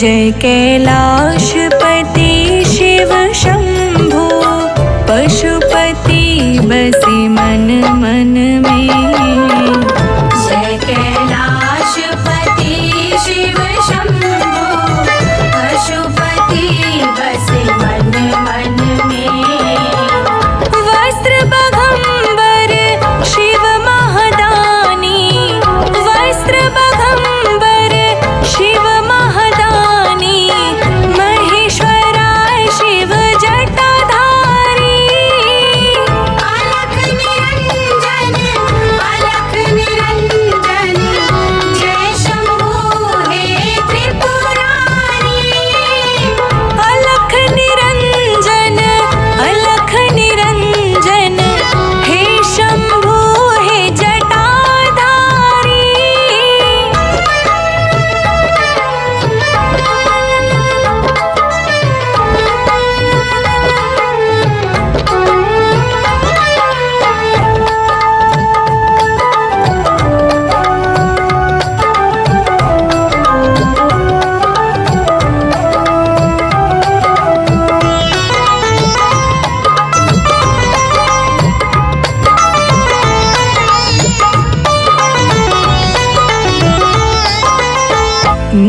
जय कैलाशपति शिव शंभो, पशुपति बसे मन मन में। जय कैलाशपति शिव शंभो, पशुपति बसे मन मन में। वस्त्र बघंबर शिव महदानी, वस्त्र बघंबर शिव महदानी, महेश्वराय शिव जटाधारी। अलख निरंजन, अलख निरंजन, जय शंभू हे त्रिपुरारी। अलख निरंजन, अलख निरंजन, हे शंभू हे जटाधारी।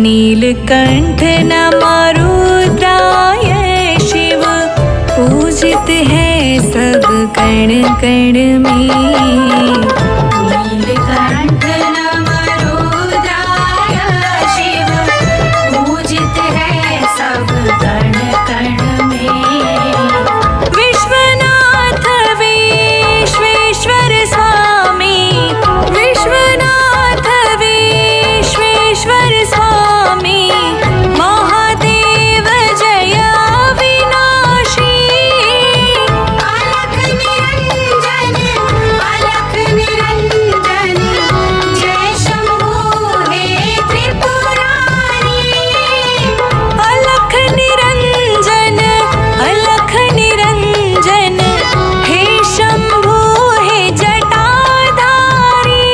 नीलकंठ नमरुद्राय शिव, पूजित है सब कण कण में। नीलकंठ नमरुद्राय शिव, पूजित है सब कण कण में। विश्वनाथ विश्वेश्वर स्वामी, विश्वनाथ विश्वेश्वर स्वामी, महादेव जय अविनाशी। अलख निरंजन, अलख निरंजन, जय शंभू हे त्रिपुरारी। अलख निरंजन, अलख निरंजन, हे शंभू हे जटाधारी।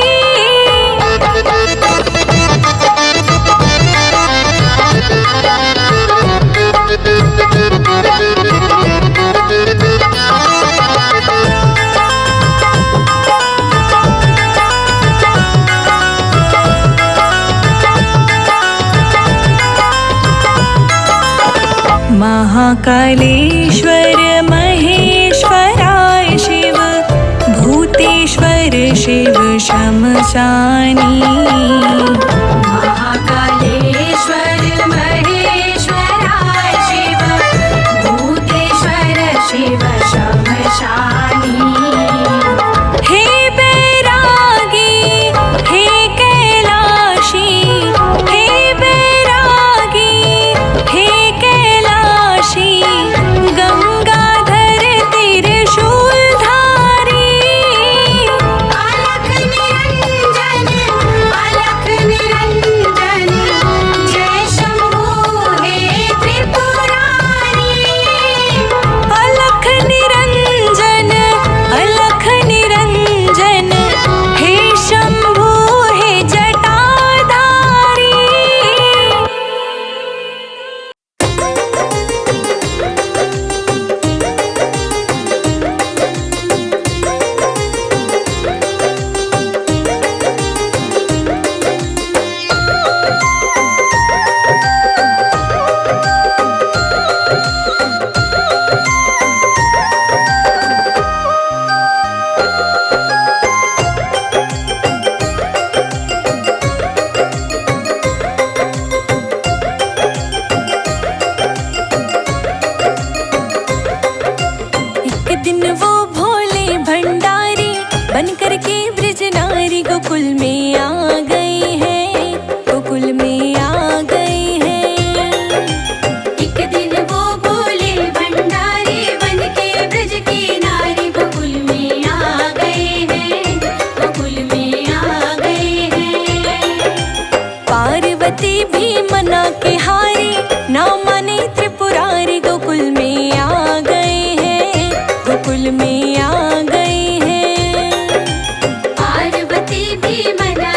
महाकालेश्वर महेश्वराय शिव, भूतेश्वर शिव शमशानी। महाकालेश्वर महेश्वराय शिव, भूतेश्वर शिव शमशानी। हे बैरागी हे कैलाशी, हे बैरागी हे कैलाशी, गंगाधर त्रिशूलधारी। अलख निरंजन, अलख निरंजन, जय शंभू हे त्रिपुरारी। अलख निरंजन, अलख निरंजन, हे शंभू हे जटाधारी। एक दिन वो भोले भंडारी बन करके ब्रज नारी गोकुल में आ गई है, गोकुल में आ गई है। एक दिन वो भोले भंडारी बन के ब्रज की नारी गोकुल में आ गए हैं, गोकुल में आ गए हैं। पार्वती भी मना के हारी, ना माने त्रिपुरारी, गोकुल में आ गए हैं, गोकुल में आ गए हैं। पार्वती भी मना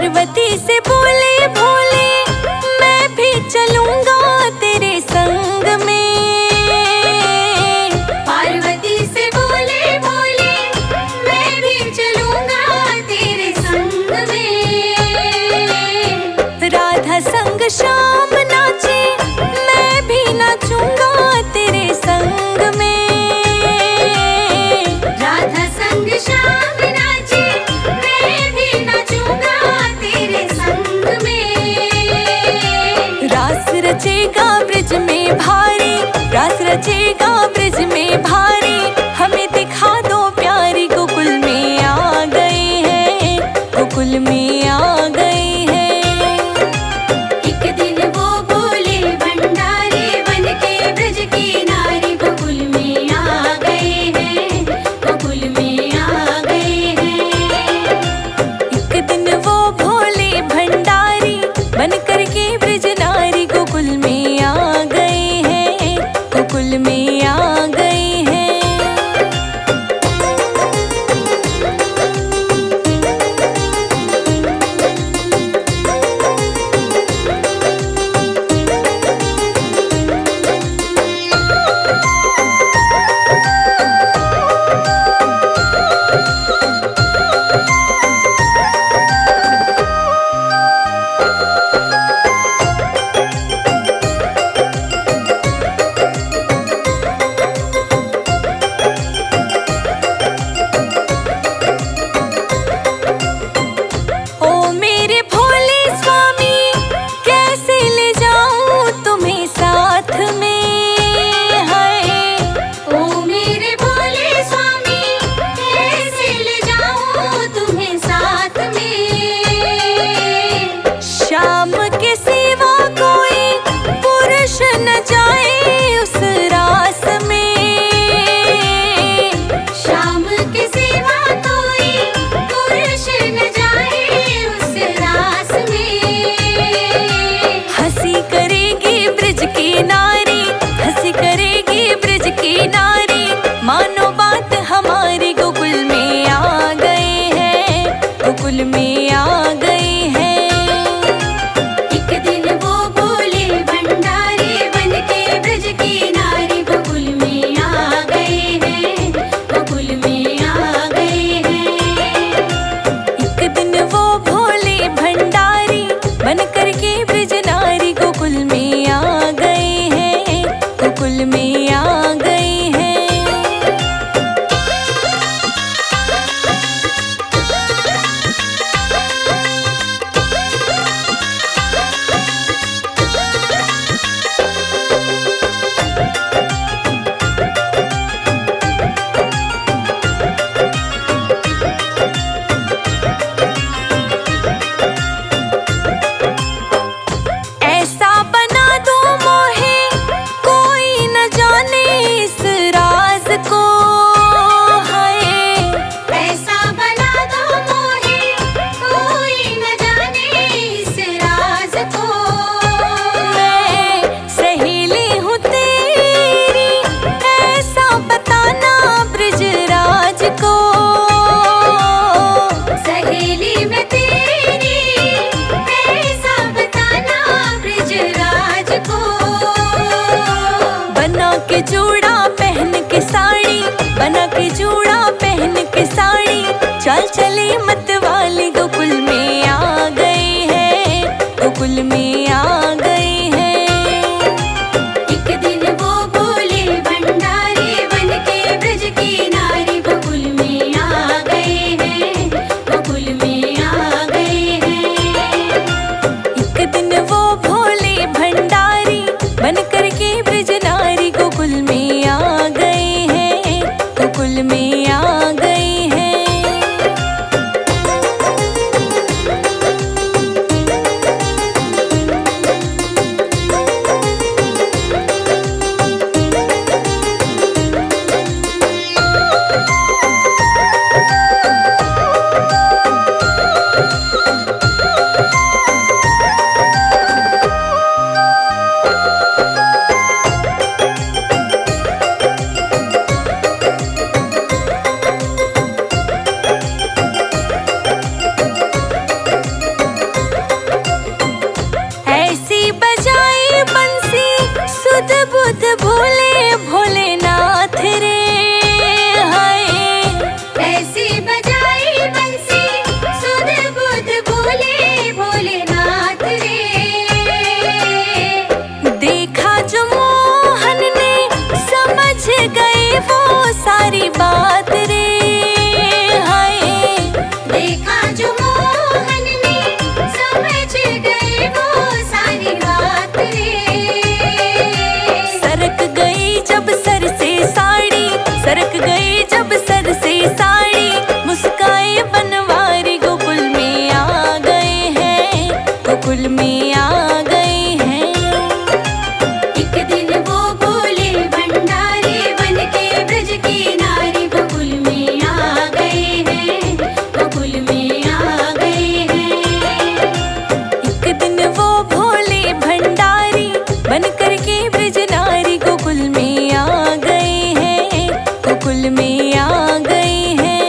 पार्वती से बोले भोले मैं भी चलूंगा तेरे संग में। पार्वती से बोले भोले मैं भी चलूंगा तेरे संग में। राधा संग श्याम नाचे मैं भी नाचूंगा तेरे संग में। राधा संग श्याम नाचे मैं भी नाचूंगा तेरे संग में। रास रचेगा ब्रिज में भारी, रास रचेगा ब्रिज में भारी, हमें दिखा दो प्यारी गोकुल में आ गए हैं, गोकुल में आ गए हैं। एक दिन वो भोले भंडारी बनके ब्रज की नारी गोकुल में आ गए हैं, गोकुल में आ गए हैं। एक दिन वो भोले भंडारी बन करके ब्रिज नारी गोकुल में आ गए हैं, गोकुल में आ गए हैं। ओ मेरे भोले स्वामी कैसे ले जाऊं तुम्हें साथ में है। ओ मेरे भोले स्वामी कैसे ले जाऊं तुम्हें साथ में। शाम के सिवा कोई पुरुष न जाए उस रास में। शाम के सिवा कोई पुरुष न जाए उस रास में। हंसी करेगी ब्रिज की नारी, हंसी करेगी ब्रिज की नारी, मानो बात हमारी गोकुल में आ गए हैं, गोकुल में आ गए हैं। एक दिन वो भोले भंडारी बनके ब्रज की नारी गोकुल में आ गए हैं, गोकुल में आ गए हैं। एक दिन वो भोले भंडारी बन करके ब्रिज नारी गोकुल में आ गए हैं, गोकुल में आ गए हैं। सारी बात रे। हाय देखा जो मोहन ने समझ गए वो सारी बात रे। सरक गई जब सर से साड़ी, सरक गई जब सर से साड़ी, मुस्काए बनवारी गोकुल में आ गए हैं, गोकुल में आ गए हैं। एक दिन वो बोले भंडारी बन के ब्रज की नारी गोकुल में आ गए हैं, गोकुल में आ गए हैं। एक दिन वो भोले भंडारी बन कर के ब्रज नारी गोकुल में आ गए हैं, गोकुल में आ गए हैं।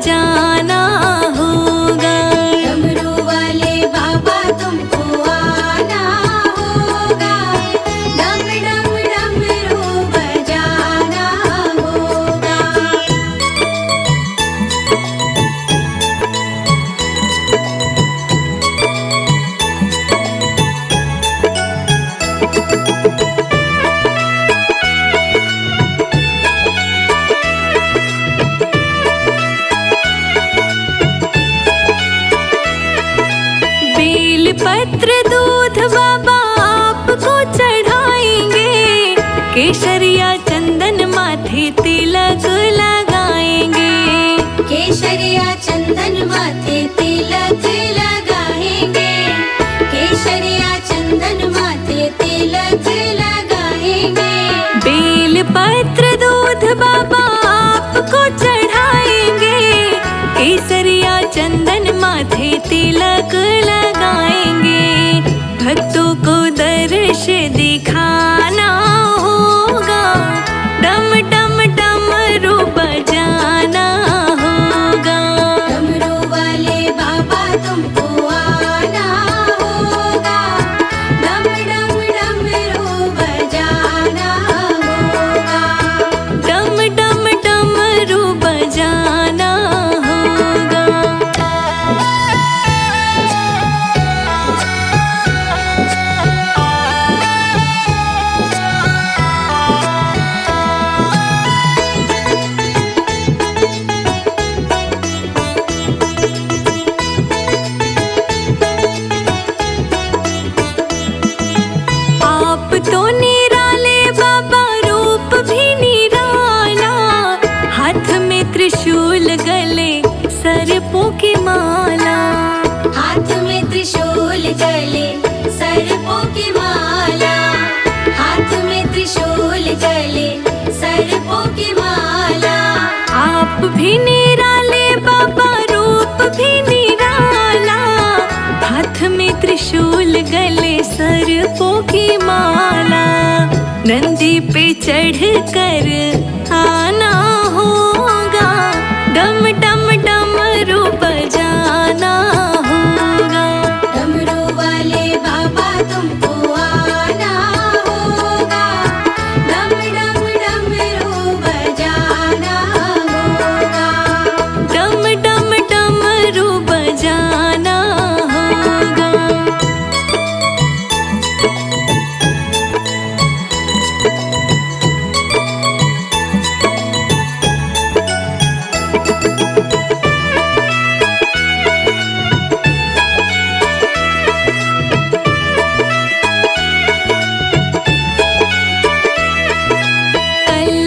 बजाना होगा। डमरू वाले बाबा तुमको आना होगा, डम डम डमरू बजाना होगा। पत्र दूध बाबा आपको चढ़ाएंगे, केसरिया चंदन माथे तिलक लगाएंगे। केसरिया चंदन माथे तिलक लगाएंगे, केसरिया चंदन माथे तिलक लगाएंगे। बेल पत्र दूध बाबा आपको चढ़ाएंगे, केसरिया चंदन माथे तिलक लगाएंगे। भक्तों को दर्श दिखाना होगा, डम डम डमरू बजाना होगा। डमरू वाले बाबा तुमको आना होगा, डम डम डमरू बजाना होगा। डम डम डमरू बजाना होगा। आप तो निराले बाबा, रूप भी निराला, हाथ में त्रिशूल गले सर्पों की माला। हाथ में त्रिशूल गले सर्पों की माला, हाथ में त्रिशूल गले सर्पों की माला। आप भी निराले बाबा, रूप भी निराला, हाथ में त्रिशूल गले सर्पों की माला। नंदी पे चढ़ कर आना होगा, डम डम डमरू बजाना होगा। डमरू वाले बाबा तुमको आना होगा, डम डम डमरू बजाना होगा। डम डम डमरू बजाना होगा।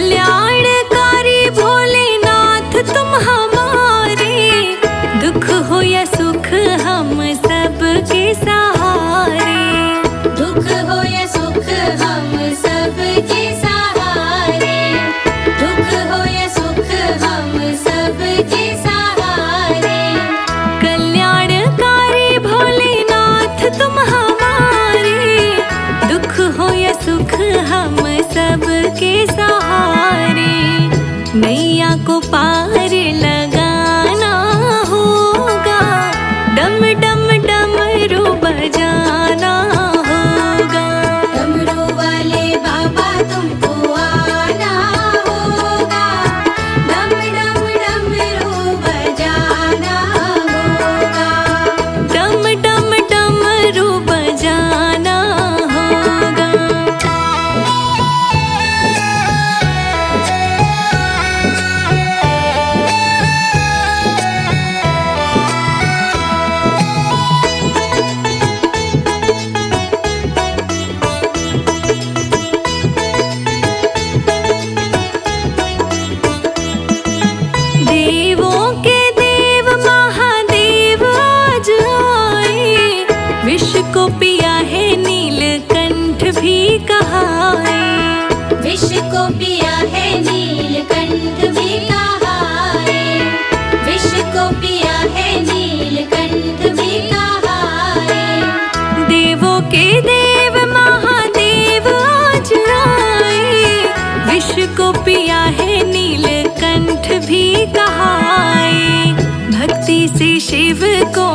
कल्याणकारी भोलेनाथ तुम हमारे, दुख हो या सुख हम सबके सहारे। दुख हो या सुख हम सबके सहारे, दुख हो या सुख हम सबके सहारे। कल्याणकारी भोलेनाथ तुम हमारे, दुख हो या सुख हम सबके सहारे। नैया को पार लगाना होगा, डम डम डमरू बजाना होगा। डमरू वाले बाबा तुमको आना होगा, डम डम डमरू बजाना होगा। डम डम डमरू बजाना होगा। देवों के देव महादेव आज आए, विष को पिया है नीलकंठ भी कहाए। विष को पिया है नीलकंठ भी कहाए, विष को पिया है नीलकंठ भी कहाए। देवों के देव महादेव आज आए, विष को पिया है नीलकंठ भी कहाए। से शिव को